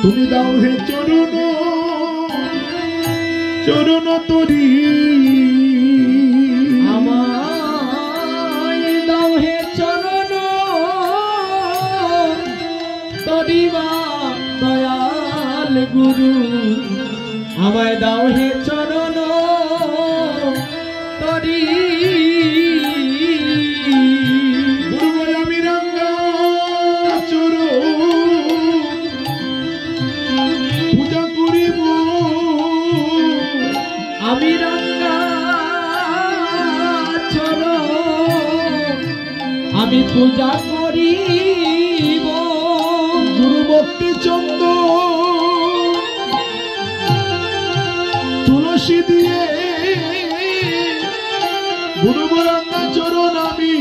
তুমি দাও হে চরণ চরণ তরি আমায় দাও হে চরণ তরি দয়াল গুরু আমায় দাও হে চরণ তরি গুরু আমি রাঙ্গা চরণ পূজা করিব আমি রাঙ্গা চরণ আমি পূজা করিব গুরু ভক্তি চন্দ তুলসী দিয়ে গুরু রাঙ্গা চরণ আমি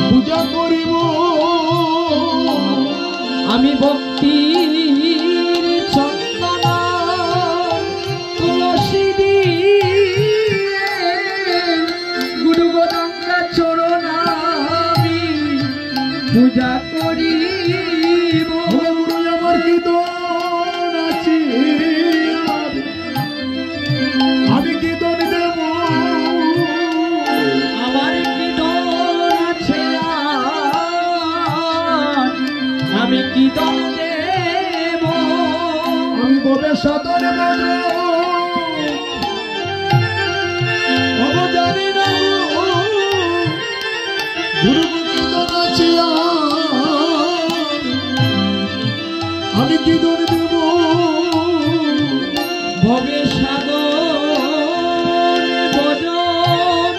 পূজা করিব আমি ভক্তির চন্দন তুলসী দিয়ে গুরু গঙ্গা চরণ আমি পূজা করিব গুরু আমার কি দোন আছে আমি কি দোন দেব আমার কি দোন আছে আমি কি দোন দেব আমি বলে সাধনে জানি না গুরু কি দোন আছে আমি কি দোন দেব ভবে সাধন ভজন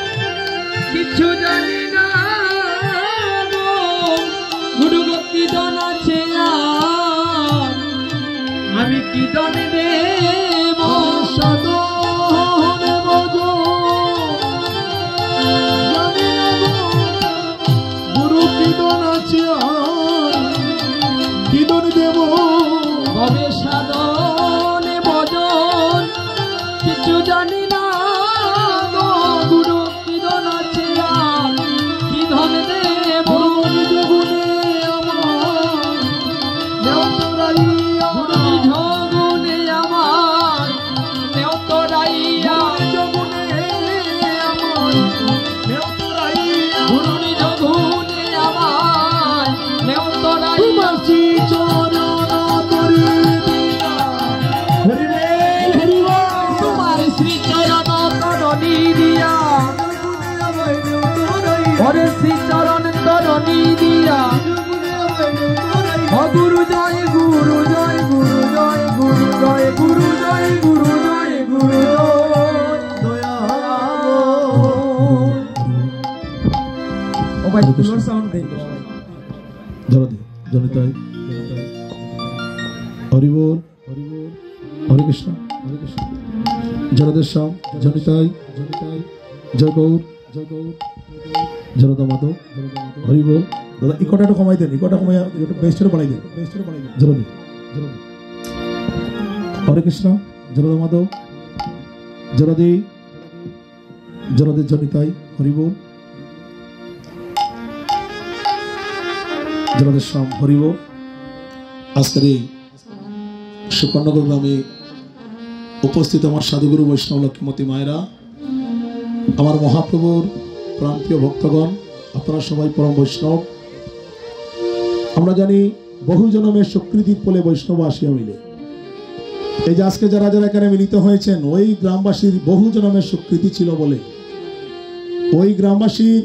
কিছু জানি না গুরু কি দন আছে আমি কি দন দেব সাধনে জানি না গুরু কি দোন আছে কি দোন দেব ভবে সাধন ভজন কিছু জানি না গুরু কি দন আছে কি ধন দেব গুণে আমার নেওতরাইয়া গুণে আমার নেওতরাইয়া গুণে আমার নেওতরাইয়া গুরু নিজ গুণে আমার নেওতরাইয়া তুমাসি চরণ তরি হরি রে হরি তোমার শ্রী চরণ তরণী দিয়া ওরে শ্রী চরণ তরণী দিয়া ও গুরু জয় গুরু জয় গুরু জয় গুরু জয় গুরু জয় গুরু জয় গুরু দয়া ও ভাই তুলোর সাউন্ড দেই ধরো দে জনিতাই হরি বল হরে কৃষ্ণ জরদের শ্যাম জনিতাই জয় গৌর জরদা মাধব হরি বল দাদা ইকোটা একটু কমাই দেন ইকোটা কমাই বেস্টটা বাড়াই দেন জরদি হরে কৃষ্ণ জরদা মাধব জরদের জনিতাই হরি বল জরদের শ্যাম হরি বল আজকের এই সুকর্ণগর গ্রামে উপস্থিত আমার সাধুগুরু বৈষ্ণব লক্ষ্মীমতী মায়েরা আমার মহাপ্রভুর প্রান্তীয় ভক্তগণ আপনারা সবাই পরম বৈষ্ণব আমরা জানি বহু জনমের স্বীকৃতির ফলে বৈষ্ণব আসিয়া মিলে এই যে আজকে যারা যারা এখানে মিলিত হয়েছেন ওই গ্রামবাসীর বহু জনমের স্বীকৃতি ছিল বলে ওই গ্রামবাসীর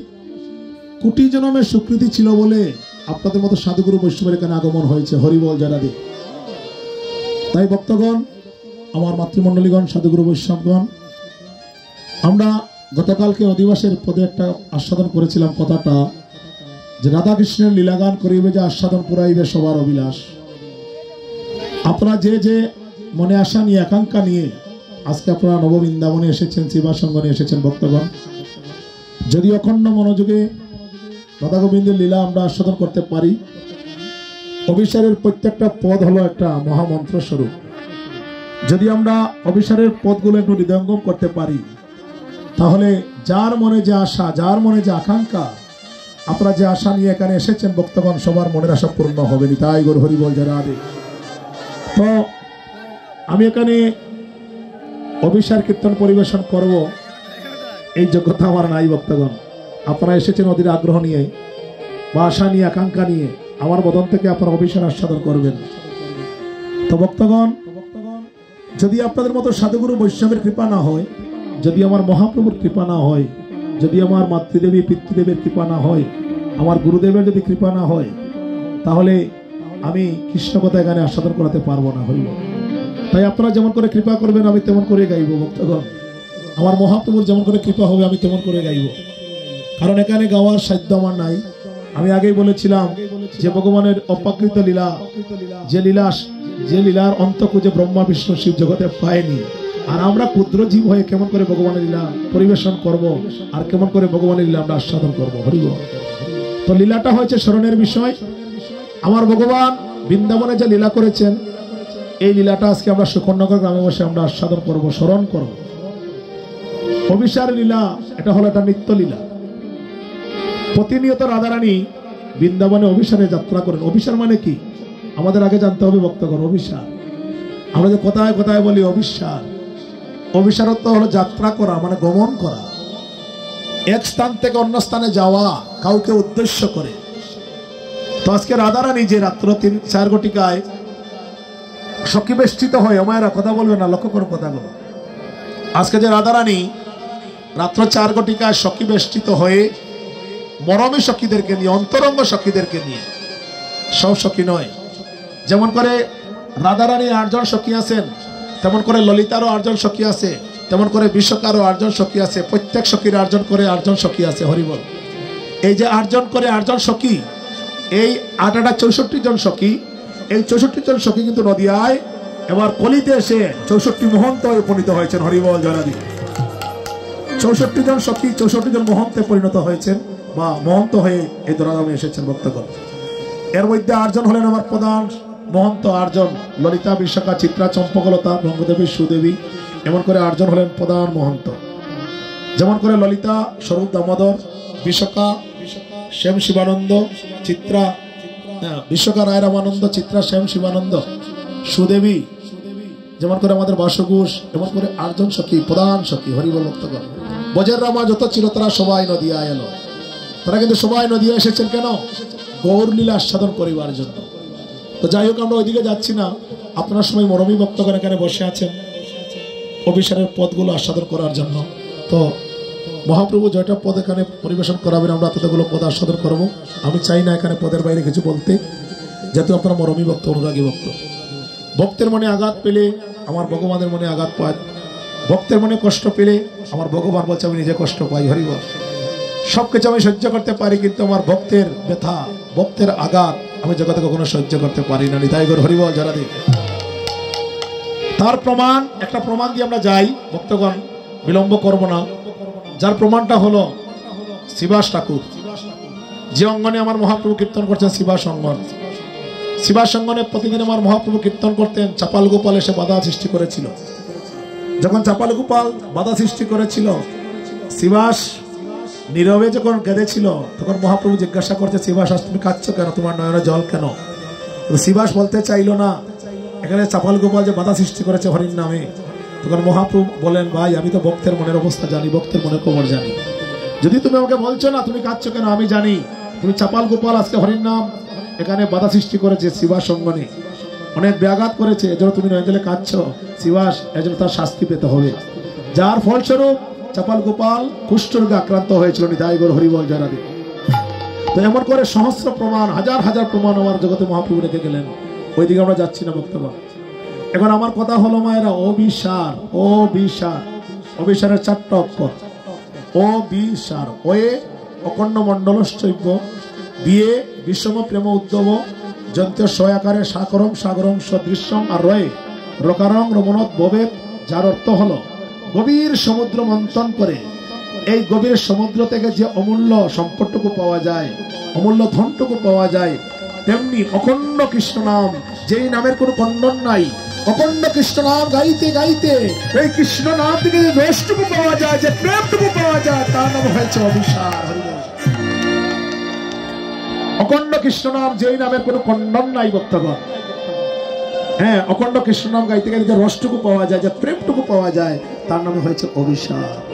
কোটি জনমের স্বীকৃতি ছিল বলে আপনাদের মতো সাধুগুরু বৈষ্ণবের এখানে আগমন হয়েছে হরিবল যারা দিয়ে তাই ভক্তগণ আমার মাতৃমণ্ডলীগণ সাধুগুরু বৈষ্ণবগণ আমরা গতকালকে অধিবাসের পদে একটা আস্বাদন করেছিলাম কথাটা যে রাধা কৃষ্ণের লীলাগান করিবে যে আস্বাদন পুরাইবে সবার অভিলাষ আপনারা যে যে মনে আশা নিয়ে আকাঙ্ক্ষা নিয়ে আজকে আপনারা নববৃন্দাবনে এসেছেন শিবাসঙ্গনে এসেছেন ভক্তগণ যদি অখণ্ড মনোযোগে রাধা গোবিন্দের লীলা আমরা আস্বাদন করতে পারি অভিসারের প্রত্যেকটা পদ হলো একটা মহামন্ত্র স্বরূপ যদি আমরা অভিসারের পদগুলো একটু হৃদয়ঙ্গম করতে পারি তাহলে যার মনে যে আশা যার মনে যে আকাঙ্ক্ষা আপনারা যে আশা নিয়ে এখানে এসেছেন ভক্তগণ, সবার মনের আশা পূর্ণ হবে নি, তাই গৌর হরি বল যারা আদে। তো আমি এখানে অভিসার কীর্তন পরিবেশন করব, এই যোগ্যতা আমার নাই ভক্তগণ। আপনারা এসেছেন অধীর আগ্রহ নিয়ে বা আশা নিয়ে, আকাঙ্ক্ষা নিয়ে, আমার বদন থেকে আপনারা অভিসার আস্বাদন করবেন। তো ভক্তগণ, যদি আপনাদের মতো সাধুগুরু বৈষ্ণবের কৃপা না হয়, যদি আমার মহাপ্রভুর কৃপা না হয়, যদি আমার মাতৃদেবী পিতৃদেবের কৃপা না হয়, আমার গুরুদেবের যদি কৃপা না হয়, তাহলে আমি কৃষ্ণ কথা এখানে আস্বাদন করাতে পারবো না, হইল। তাই আপনারা যেমন করে কৃপা করবেন আমি তেমন করে গাইব ভক্তগণ। আমার মহাপ্রভুর যেমন করে কৃপা হবে আমি তেমন করে গাইব, কারণ এখানে গাওয়ার সাধ্য আমার নাই। আমি আগেই বলেছিলাম যে ভগবানের অপ্রাকৃত লীলা, যে লীলার অন্ত খুঁজে ব্রহ্মা বিষ্ণু শিব জগতে পায়নি, আর আমরা ক্ষুদ্র জীব হয়ে কেমন করে ভগবানের লীলা পরিবেশন করব, আর কেমন করে ভগবানের লীলা আমরা আস্বাদন করবো, হরিব। তো লীলাটা হয়েছে স্মরণের বিষয়। আমার ভগবান বৃন্দাবনে যে লীলা করেছেন, এই লীলাটা আজকে আমরা সুখনগর গ্রামে বসে আমরা আস্বাদন করব, স্মরণ করব। অভিসার লীলা এটা হলো একটা নিত্য লীলা। প্রতিনিয়ত রাধারানী বৃন্দাবনে অভিসারে যাত্রা করেন। অভিসার মানে কি আমাদের আগে জানতে হবে ভক্তগণ। অভিসার আমরা যে কথায় কথায় বলি অভিসার, অভিসারত্ব হলো যাত্রা করা, মানে গমন করা, এক স্থান থেকে অন্য স্থানে যাওয়া, কাউকে উদ্দেশ্য করে। তো আজকে রাধারানী যে রাত্র 3-4 ঘটিকায় সখী বেষ্টিত হয়, আমায়রা কথা বলবে না, লক্ষ্য করো কথাগুলো। আজকে যে রাধারানী রাত্র 4 ঘটিকায় সখী বেষ্টিত হয়ে মরমী সখীদেরকে নিয়ে, অন্তরঙ্গ সখীদেরকে নিয়ে, সব সখী নয়, যেমন করে রাধারানী 8 জন সখী আছেন, তেমন করে ললিতারও 8 জন সখী আছে, তেমন করে বিশ্বকারও 8 জন সখী আছে, প্রত্যেক সখীর 8 জন করে 8 জন সখী আছে, হরিবল। এই যে 8 জন করে 8 জন সখী, এই 8 64 জন সখী, এই 64 জন সখী কিন্তু নদিয়ায় এবার কলিতে এসে 64 মহন্ত হয়ে উপনীত হয়েছেন, হরিবল জয়রাধি। 64 জন সখী 64 জন মহন্তে পরিণত হয়েছেন বা মহন্ত হয়ে এই ধরাধামে এসেছেন ভক্তগণ। এর মধ্যে 8 জন হলেন আমার প্রধান মহন্ত, 8 জন ললিতা, বিশাখা, চিত্রা, চম্পকলতা, ব্রহ্মদেবী, সুদেবী, এমন করে 8 জন হলেন প্রধান মহন্ত। যেমন করে ললিতা স্বরূপ দামোদর, বিশাখা শ্যাম শিবানন্দ, চিত্রা বিশ্বকা রায় রামানন্দ, চিত্রা শ্যাম শিবানন্দ, সুদেবী যেমন করে আমাদের বাসঘোষ, এমন করে 8 জন সখী প্রধান সখী, হরিবল ভক্তগণ। বজের রামা যত ছিল তারা সবাই নদিয়া এলো। তারা কিন্তু সবাই নদিয়া এসেছেন কেন? গৌর লীলা আস্বাদন করিবার জন্য। তো যাই হোক, আমরা ওইদিকে যাচ্ছি না। আপনার সময় মরমী ভক্তগণ এখানে বসে আছেন অভিসারের পদগুলো আস্বাদন করার জন্য। তো মহাপ্রভু জয়টা পদ এখানে পরিবেশন করাবেন, আমরা ততগুলো পদ আস্বাদন করবো। আমি চাই না এখানে পদের বাইরে কিছু বলতে, যেহেতু আপনারা মরমী ভক্ত, অনুরাগী ভক্ত। ভক্তের মনে আঘাত পেলে আমার ভগবানের মনে আঘাত পায়, ভক্তের মনে কষ্ট পেলে আমার ভগবান বলছে আমি নিজে কষ্ট পাই, হরিবল। সবকিছু আমি সহ্য করতে পারি, কিন্তু আমার ভক্তের ব্যথা, ভক্তের আঘাত আমি জগতে কখনো সহ্য করতে পারি না, নিতাই গৌর হরিবল যারা দিন। তার প্রমাণ, একটা প্রমাণ দিয়ে আমরা যাই ভক্তগণ, বিলম্ব করব না। যার প্রমাণটা হলো শিবাস ঠাকুর, যে অঙ্গনে আমার মহাপ্রভু কীর্তন করছেন, শিবাস অঙ্গন। শিবাস অঙ্গনে প্রতিদিন আমার মহাপ্রভু কীর্তন করতেন। চাপাল গোপাল এসে বাধা সৃষ্টি করেছিল। যখন চাপাল গোপাল বাধা সৃষ্টি করেছিল, শিবাস নীরবে যখন কেঁদেছিল, তখন মহাপ্রভু জিজ্ঞাসা করছে, শিবাস আজ তুমি কাঁদছো কেন, তোমার নয়নে জল কেন? শিবাস বলতে চাইলো না এখানে চাপাল গোপাল যে বাধা সৃষ্টি করেছে হরির নামে। তখন মহাপ্রভু বলেন, ভাই আমি তো ভক্তের মনের অবস্থা জানি, ভক্তের মনের খবর জানি। যদি তুমি আমাকে বলছো না তুমি কাঁদছো কেন, আমি জানি তুমি চাপাল গোপাল আজকে হরির নাম এখানে বাধা সৃষ্টি করেছে, শিবাস অঙ্গনে অনেক ব্যাঘাত করেছে, এজন্য তুমি নয়নে কাঁদছো। শিবাস এজন্য তার শাস্তি পেতে হবে। যার ফলস্বরূপ চাপাল গোপাল কুষ্ঠরোগে আক্রান্ত হয়েছিল, নিতাই গৌর হরিবল জয়রাধি। তো এমন করে সহস্র প্রমাণ, হাজার হাজার প্রমাণ আমার জগতে মহাপ্রভু রেখে গেলেন। ওইদিকে আমরা যাচ্ছি না ভক্তগণ। এখন আমার কথা হলো মায়েরা, অভিসার, অভিসার, অভিসারের 4টা অক্ষর। অভিসার, ওয়ে অকর্ণ মণ্ডলশ্চৈব, বিয়ে বিষম প্রেম উদ্যব, যন্ত্র সয়াকারে সাকরং সাগরং সদৃশ্যম, আর রয়ে রকারং রমণত ভবে, যার অর্থ হলো গভীর সমুদ্র মন্থন করে এই গভীর সমুদ্র থেকে যে অমূল্য সম্পদটুকু পাওয়া যায়, অমূল্য ধনটুকু পাওয়া যায়, তেমনি অখণ্ড কৃষ্ণ নাম, যেই নামের কোনো খণ্ডন নাই, অখণ্ড কৃষ্ণ নাম গাইতে গাইতে এই কৃষ্ণ নাম থেকে যে রসটুকু পাওয়া যায়, যে প্রেমটুকু পাওয়া যায়, তার নাম হয়েছে অভিসার। অখণ্ড কৃষ্ণ নাম, যেই নামের কোনো খণ্ডন নাই ভক্তগণ। হ্যাঁ, অখণ্ড কৃষ্ণ নাম গাইতে গাইতে যে রসটুকু পাওয়া যায়, যে প্রেমটুকু পাওয়া যায়, তার নামে হয়েছে অভিশাপ।